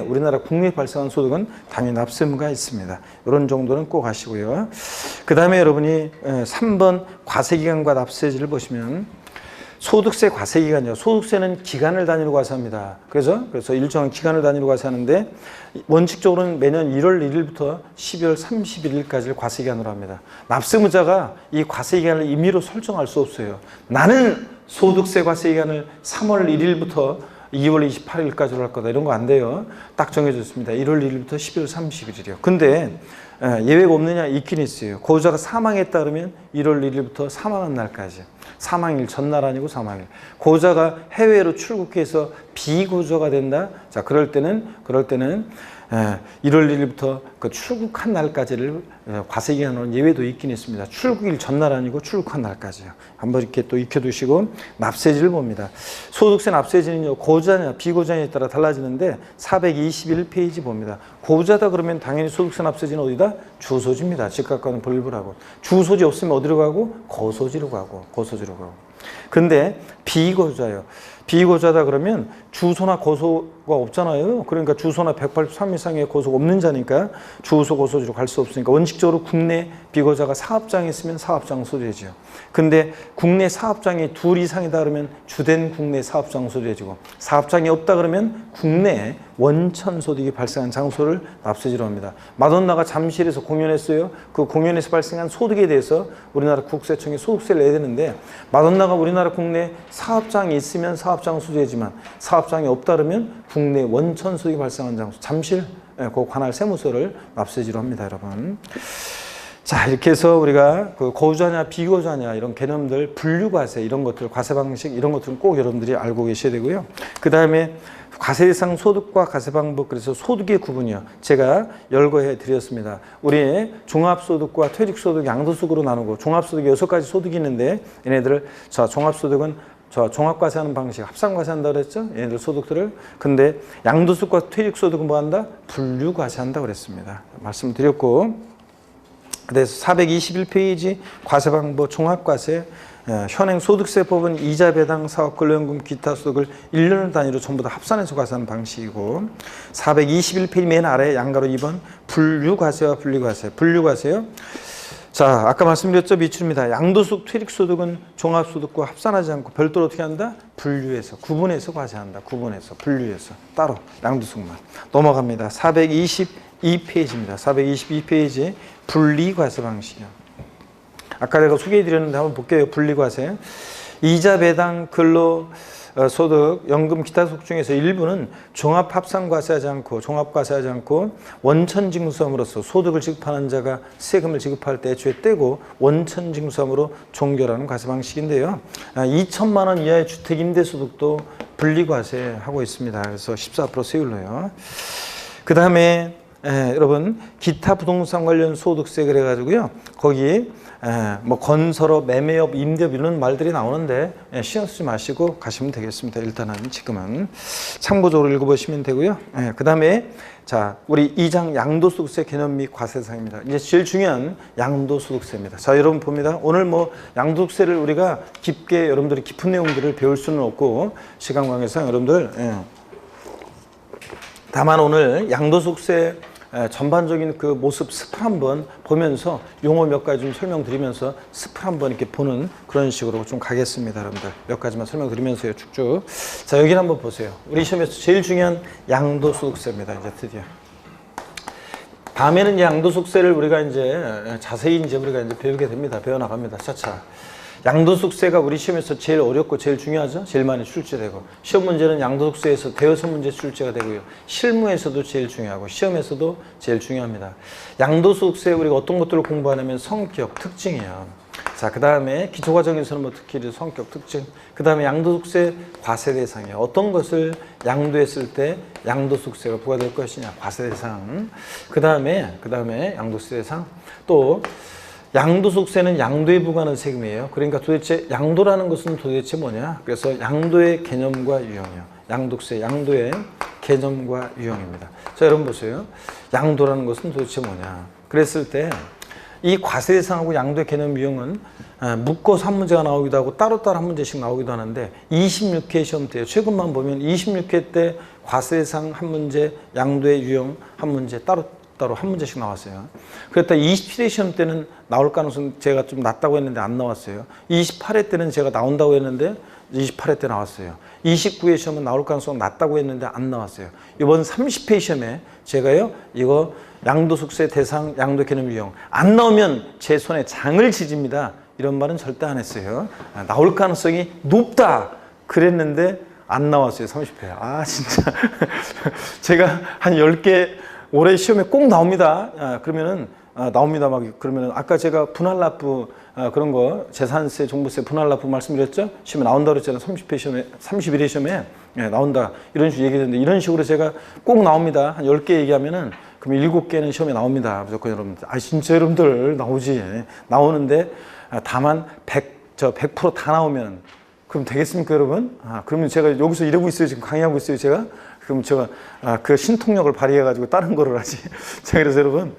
우리나라 국내에 발생한 소득은 당연히 납세 의무가 있습니다. 이런 정도는 꼭 아시고요. 그 다음에 여러분이 3번 과세기간과 납세지를 보시면, 소득세 과세기간이요. 소득세는 기간을 단위로 과세합니다. 그래서 일정한 기간을 단위로 과세하는데 원칙적으로는 매년 1월 1일부터 12월 31일까지를 과세기간으로 합니다. 납세의무자가 이 과세기간을 임의로 설정할 수 없어요. 나는 소득세 과세기간을 3월 1일부터 2월 28일까지로 할 거다. 이런 거 안 돼요. 딱 정해졌습니다. 1월 1일부터 12월 31일이요. 근데 예외가 없느냐? 있긴 있어요. 고자가 사망했다 그러면 1월 1일부터 사망한 날까지. 사망일 전날 아니고 사망일. 고자가 해외로 출국해서 비고자가 된다. 자, 그럴 때는 1월 1일부터 그 출국한 날까지를 과세기간으로 예외도 있긴 있습니다. 출국일 전날 아니고 출국한 날까지요. 한번 이렇게 또 익혀두시고 납세지를 봅니다. 소득세 납세지는요, 고자냐 비고자냐에 따라 달라지는데 421페이지 봅니다. 고자다 그러면 당연히 소득세 납세지는 어디다? 주소지입니다. 집값과는 분리불하고. 주소지 없으면 어디로 가고? 고소지로 가고. 근데 비고자요. 비고자다 그러면 주소나 고소가 없잖아요. 그러니까 주소나 183 이상의 고소가 없는 자니까 주소 고소지로 갈 수 없으니까 원칙적으로 국내 비고자가 사업장이 있으면 사업장 소재지요. 근데 국내 사업장이 2 이상이다 그러면 주된 국내 사업장 소재지고, 사업장이 없다 그러면 국내 원천 소득이 발생한 장소를 납세지로 합니다. 마돈나가 잠실에서 공연했어요. 그 공연에서 발생한 소득에 대해서 우리나라 국세청이 소득세를 내야 되는데, 마돈나가 우리나라 국내 사업장이 있으면 사업장 소재지만 사업장이 없다 그러면 국내 원천 소득이 발생한 장소, 잠실, 그 관할 세무서를 납세지로 합니다, 여러분. 자, 이렇게 해서 우리가 그 고자냐 비고자냐 이런 개념들, 분류과세 이런 것들, 과세 방식 이런 것들은 꼭 여러분들이 알고 계셔야 되고요. 그 다음에 과세 대상 소득과 과세 방법, 그래서 소득의 구분이요. 제가 열거해 드렸습니다. 우리 종합소득과 퇴직소득, 양도소득으로 나누고, 종합소득이 6가지 소득이 있는데 얘네들을, 자, 종합소득은 종합과세하는 방식, 합산과세한다 그랬죠? 얘네들 소득들을. 근데 양도소득과 퇴직소득은 뭐 한다? 분류과세한다 그랬습니다. 말씀드렸고, 그래서 421페이지 과세방법 종합과세, 현행 소득세법은 이자 배당, 사업 근로연금, 기타 소득을 1년 단위로 전부 다 합산해서 과세하는 방식이고, 421페이지 맨 아래 양가로 2번 분류과세와 분리과세. 분류과세요. 자, 아까 말씀드렸죠? 미출입니다. 양도소득, 퇴직소득은 종합소득과 합산하지 않고 별도로 어떻게 한다? 분류해서, 구분해서 과세한다. 구분해서, 분류해서. 따로 양도소득만. 넘어갑니다. 422페이지입니다. 422페이지 분리과세 방식이요. 아까 내가 소개해드렸는데 한번 볼게요. 분리과세. 이자 배당, 근로 소득, 연금, 기타 소득 중에서 일부는 종합합산과세하지 않고 원천징수함으로써 소득을 지급하는 자가 세금을 지급할 때 애초에 떼고 원천징수함으로 종결하는 과세 방식인데요. 2천만 원 이하의 주택 임대소득도 분리과세하고 있습니다. 그래서 14% 세율로요. 그 다음에 여러분 기타 부동산 관련 소득세 그래가지고요. 거기 뭐 건설업, 매매업, 임대업 이런 말들이 나오는데 신경 쓰지 마시고 가시면 되겠습니다. 일단은 지금은 참고적으로 읽어보시면 되고요. 그 다음에 자, 우리 2장 양도소득세 개념 및 과세사항입니다. 이제 제일 중요한 양도소득세입니다. 자, 여러분 봅니다. 오늘 뭐 양도소득세를 우리가 깊게 여러분들이 깊은 내용들을 배울 수는 없고 시간 관계상 여러분들 다만 오늘 양도소득세 전반적인 그 모습 습을 한번 보면서 용어 몇 가지 좀 설명드리면서 습을 한번 이렇게 보는 그런 식으로 좀 가겠습니다, 여러분들. 몇 가지만 설명드리면서요, 쭉쭉. 자, 여기를 한번 보세요. 우리 시험에서 제일 중요한 양도소득세입니다, 이제 드디어. 다음에는 양도소득세를 우리가 이제 자세히 이제 우리가 이제 배우게 됩니다. 배워나갑니다, 차차. 양도소득세가 우리 시험에서 제일 어렵고 제일 중요하죠? 제일 많이 출제되고, 시험 문제는 양도소득세에서 대여섯 문제 출제가 되고요. 실무에서도 제일 중요하고 시험에서도 제일 중요합니다. 양도소득세 우리가 어떤 것들을 공부하냐면 성격, 특징이에요. 자, 그 다음에 기초과정에서는 뭐 특히 성격 특징, 그 다음에 양도소득세 과세 대상이에요. 어떤 것을 양도했을 때 양도소득세가 부과될 것이냐, 과세 대상. 그 다음에 양도세 대상. 또 양도소득세는 양도에 부과하는 세금이에요. 그러니까 도대체 양도라는 것은 도대체 뭐냐? 그래서 양도의 개념과 유형이요. 양도세, 양도의 개념과 유형입니다. 자, 여러분 보세요. 양도라는 것은 도대체 뭐냐? 그랬을 때 이 과세 대상하고 양도의 개념 유형은 묶어서 한 문제가 나오기도 하고 따로따로 한 문제씩 나오기도 하는데 26회 시험 때요. 최근만 보면 26회 때 과세 대상 한 문제, 양도의 유형 한 문제 따로 한 문제씩 나왔어요. 그랬다 27회 시험 때는 나올 가능성 제가 좀 낮다고 했는데 안 나왔어요. 28회 때는 제가 나온다고 했는데 28회 때 나왔어요. 29회 시험은 나올 가능성 낮다고 했는데 안 나왔어요. 이번 30회 시험에 제가요, 이거 양도소득세 대상, 양도 개념 유형 안 나오면 제 손에 장을 지집니다. 이런 말은 절대 안 했어요. 나올 가능성이 높다 그랬는데 안 나왔어요. 30회. 아, 진짜 제가 한 10개 올해 시험에 꼭 나옵니다. 그러면은 나옵니다. 막 그러면은 아까 제가 분할납부 그런 거 재산세, 종부세 분할납부 말씀드렸죠? 시험에 나온다 그랬잖아요. 30회 시험에, 31회 시험에 나온다. 이런 식으로 얘기했는데 이런 식으로 제가 꼭 나옵니다. 한 10개 얘기하면은 그럼 7개는 시험에 나옵니다. 무조건 여러분들. 아, 진짜 여러분들 나오지. 나오는데 다만 100% 다 나오면 그럼 되겠습니까, 여러분? 그러면 제가 여기서 이러고 있어요. 지금 강의하고 있어요, 제가. 그럼 제가 그 신통력을 발휘해가지고 다른 거를 하지. 제가 그래서 여러분,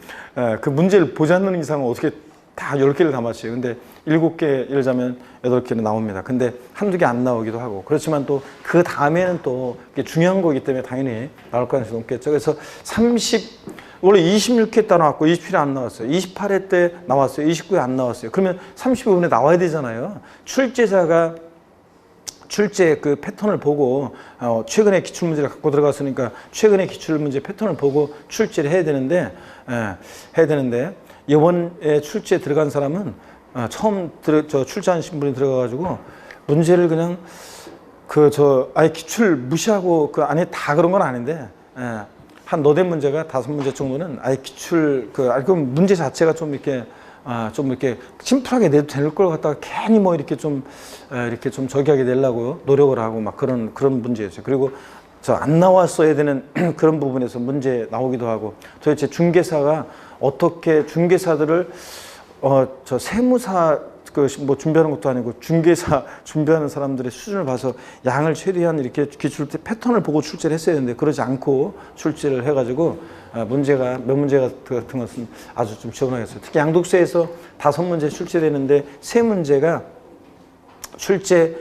그 문제를 보지 않는 이상은 어떻게 다 10개를 다 맞춰요. 근데 7개, 예를 들자면 8개는 나옵니다. 근데 한두 개 안 나오기도 하고. 그렇지만 또 그 다음에는 또 중요한 거기 때문에 당연히 나올 가능성이 높겠죠. 그래서 원래 26회 때 나왔고 27회 안 나왔어요. 28회 때 나왔어요. 29회 안 나왔어요. 그러면 35분에 나와야 되잖아요. 출제자가 출제 그 패턴을 보고 최근에 기출문제를 갖고 들어갔으니까 최근에 기출문제 패턴을 보고 출제를 해야 되는데 이번에 출제 들어간 사람은 처음 출제하신 분이 들어가가지고 문제를 그냥 아예 기출 무시하고 그 안에 다 그런 건 아닌데 한 너댓 문제가 5문제 정도는 아예 그 문제 자체가 좀 이렇게 심플하게 내도 될 걸 갖다가 괜히 뭐 이렇게 좀 저기 하게 내려고 노력을 하고 막 그런 문제였어요. 그리고 안 나왔어야 되는 그런 부분에서 문제 나오기도 하고 도대체 중개사가 어떻게 중개사들을 세무사 뭐 준비하는 것도 아니고 중개사 준비하는 사람들의 수준을 봐서 양을 최대한 이렇게 기출 때 패턴을 보고 출제를 했어야 되는데 그러지 않고 출제를 해가지고 몇 문제 같은 것은 아주 좀 지원하겠어요. 특히 양도세에서 5문제 출제되는데 3문제가 출제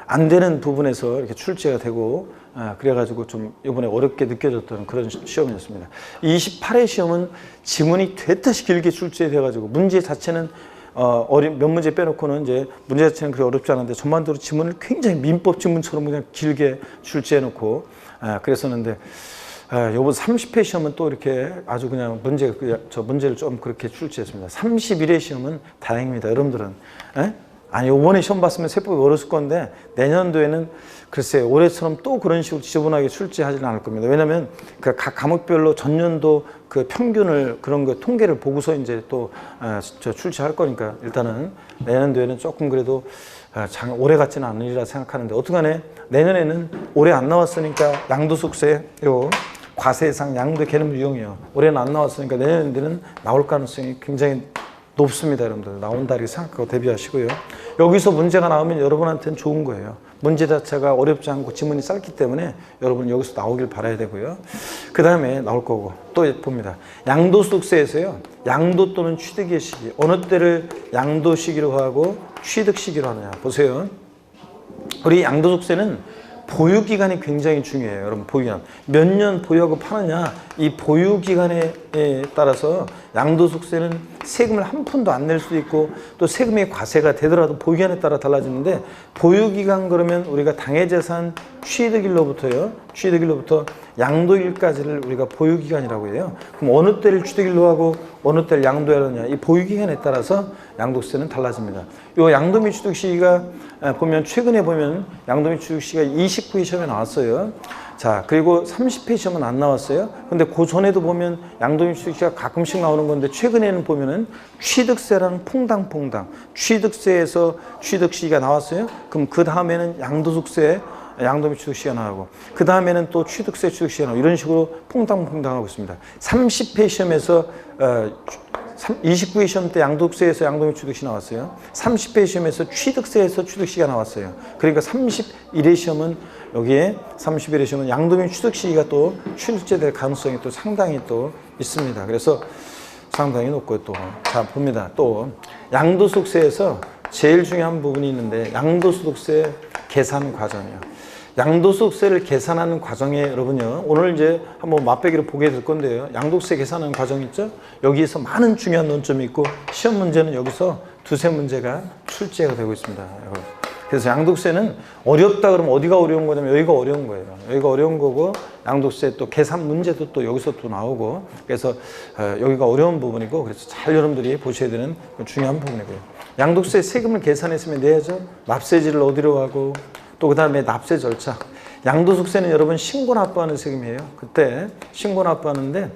안 되는 부분에서 이렇게 출제가 되고 그래가지고 좀 이번에 어렵게 느껴졌던 그런 시험이었습니다. 28회 시험은 지문이 됐다시 길게 출제돼가지고 문제 자체는 몇 문제 빼놓고는 이제 문제 자체는 그렇게 어렵지 않은데 전반적으로 지문을 굉장히 민법 지문처럼 그냥 길게 출제해놓고 그랬었는데 요번 30회 시험은 또 이렇게 아주 그냥 문제를 좀 그렇게 출제했습니다. 31회 시험은 다행입니다. 여러분들은 아니 요번에 시험 봤으면 세법이 어렸을 건데 내년도에는 글쎄요 올해처럼 또 그런 식으로 지저분하게 출제하지는 않을 겁니다. 왜냐하면 각 과목별로 전년도 그 평균을 그런 거 통계를 보고서 이제 또 출제할 거니까 일단은 내년도에는 조금 그래도 오래 같지는 않으리라 생각하는데 어떡하네 내년에는 올해 안 나왔으니까 양도소득세 과세상 양도 개념 유형이요. 올해는 안 나왔으니까 내년에는 나올 가능성이 굉장히 높습니다. 여러분들 나온다 이렇게 생각하고 대비하시고요. 여기서 문제가 나오면 여러분한테는 좋은 거예요. 문제 자체가 어렵지 않고 지문이 짧기 때문에 여러분 여기서 나오길 바라야 되고요. 그 다음에 나올 거고 또 봅니다. 양도소득세에서요. 양도 또는 취득의 시기 어느 때를 양도 시기로 하고 취득 시기로 하느냐 보세요. 우리 양도소득세는 보유기간이 굉장히 중요해요. 여러분 보유기간 몇 년 보유하고 파느냐 이 보유기간에 따라서 양도소득세는 세금을 한 푼도 안 낼 수도 있고 또 세금이 과세가 되더라도 보유기간에 따라 달라지는데 보유기간 그러면 우리가 당해재산 취득일로부터 양도일까지를 우리가 보유기간이라고 해요. 그럼 어느 때를 취득일로 하고 어느 때를 양도해야 하느냐 이 보유기간에 따라서 양도세는 달라집니다. 이 양도 및 취득 시기가 보면 최근에 보면 양도 및 취득 시기가 29회 시험에 나왔어요. 자, 그리고 30회 시험은 안 나왔어요. 근데 그 전에도 보면 양도인 취득세가 가끔씩 나오는 건데 최근에는 보면은 취득세랑 퐁당퐁당 취득세에서 취득시기가 나왔어요. 그럼 그 다음에는 양도소득세 양도인 취득시가 나오고 그 다음에는 또 취득세 취득시가 나오고 이런 식으로 퐁당퐁당 하고 있습니다. 30회 시험에서 29회 시험 때 양도세에서 양도인 취득시 나왔어요. 30회 시험에서 취득세에서 취득시가 나왔어요. 그러니까 31회 시험은 여기에 31회 시험은 양도인 취득시가 또 출제될 가능성이 또 상당히 또 있습니다. 그래서 상당히 높고 또 자 봅니다. 또 양도소득세에서 제일 중요한 부분이 있는데 양도소득세 계산 과정이에요. 양도소득세를 계산하는 과정에 여러분요 오늘 이제 한번 맛배기로 보게 될 건데요. 양도세 계산하는 과정 있죠? 여기에서 많은 중요한 논점이 있고 시험 문제는 여기서 두세 문제가 출제가 되고 있습니다. 그래서 양도세는 어렵다 그러면 어디가 어려운 거냐면 여기가 어려운 거예요. 여기가 어려운 거고 양도세 또 계산 문제도 또 여기서 또 나오고 그래서 여기가 어려운 부분이고 그래서 잘 여러분들이 보셔야 되는 중요한 부분이고요. 양도세 세금을 계산했으면 내야죠. 납세지를 어디로 가고 또 그 다음에 납세 절차. 양도소득세는 여러분 신고 납부하는 세금이에요. 그때 신고 납부하는데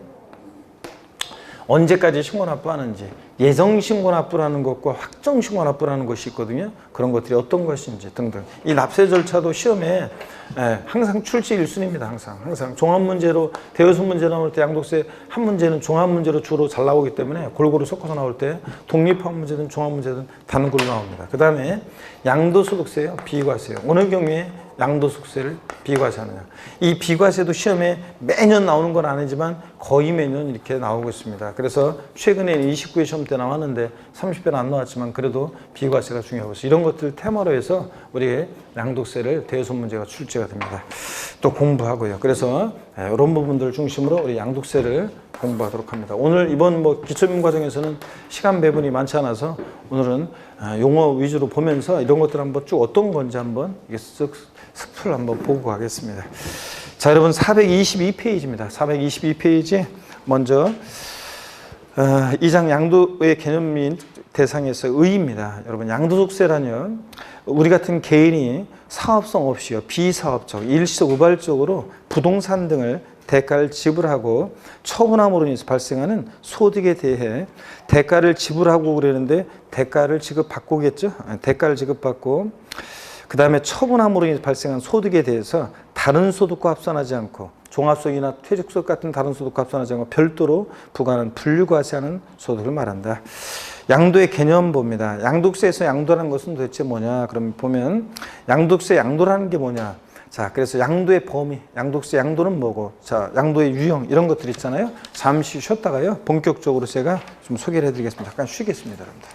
언제까지 신고 납부하는지 예정 신고 납부라는 것과 확정 신고 납부라는 것이 있거든요. 그런 것들이 어떤 것인지 등등. 이 납세 절차도 시험에 항상 출제 1순위입니다. 항상 종합 문제로 대여섯 문제 나올 때 양도세 한 문제는 종합 문제로 주로 잘 나오기 때문에 골고루 섞어서 나올 때 독립한 문제든 종합 문제든 다른 걸로 나옵니다. 그 다음에 양도소득세요, 비과세요. 어느 경우에 양도소득세를 비과세하느냐. 이 비과세도 시험에 매년 나오는 건 아니지만 거의 매년 이렇게 나오고 있습니다. 그래서 최근에 29회 시험 때 나왔는데 30회는 안 나왔지만 그래도 비과세가 중요하고 이런 것들 테마로 해서 우리 양도세를 대여섯 문제가 출제가 됩니다. 또 공부하고요. 그래서 이런 부분들 중심으로 우리 양도세를 공부하도록 합니다. 오늘 이번 기초민 과정에서는 시간 배분이 많지 않아서 오늘은 용어 위주로 보면서 이런 것들 한번 쭉 어떤 건지 한번 쓱 스프를 한번 보고 가겠습니다. 자, 여러분 422페이지입니다. 422페이지 먼저 2장 양도의 개념 및 대상에서 의의입니다. 여러분 양도소득세라뇨 우리 같은 개인이 사업성 없이요 비사업적 일시적 우발적으로 부동산 등을 대가를 지불하고 처분함으로 인해서 발생하는 소득에 대해 대가를 지불하고 그러는데 대가를 지급받고겠죠. 대가를 지급받고 그 다음에 처분함으로 인해서 발생한 소득에 대해서 다른 소득과 합산하지 않고 종합소득이나 퇴직소득 같은 다른 소득과 합산하지 않고 별도로 부과하는 분류과세하는 소득을 말한다. 양도의 개념 봅니다. 양도세에서 양도라는 것은 도대체 뭐냐? 그럼 보면 양도세 양도라는 게 뭐냐? 자, 그래서 양도의 범위, 양도세 양도는 뭐고, 자, 양도의 유형 이런 것들 있잖아요. 잠시 쉬었다가요 본격적으로 제가 좀 소개를 해드리겠습니다. 잠깐 쉬겠습니다, 여러분들.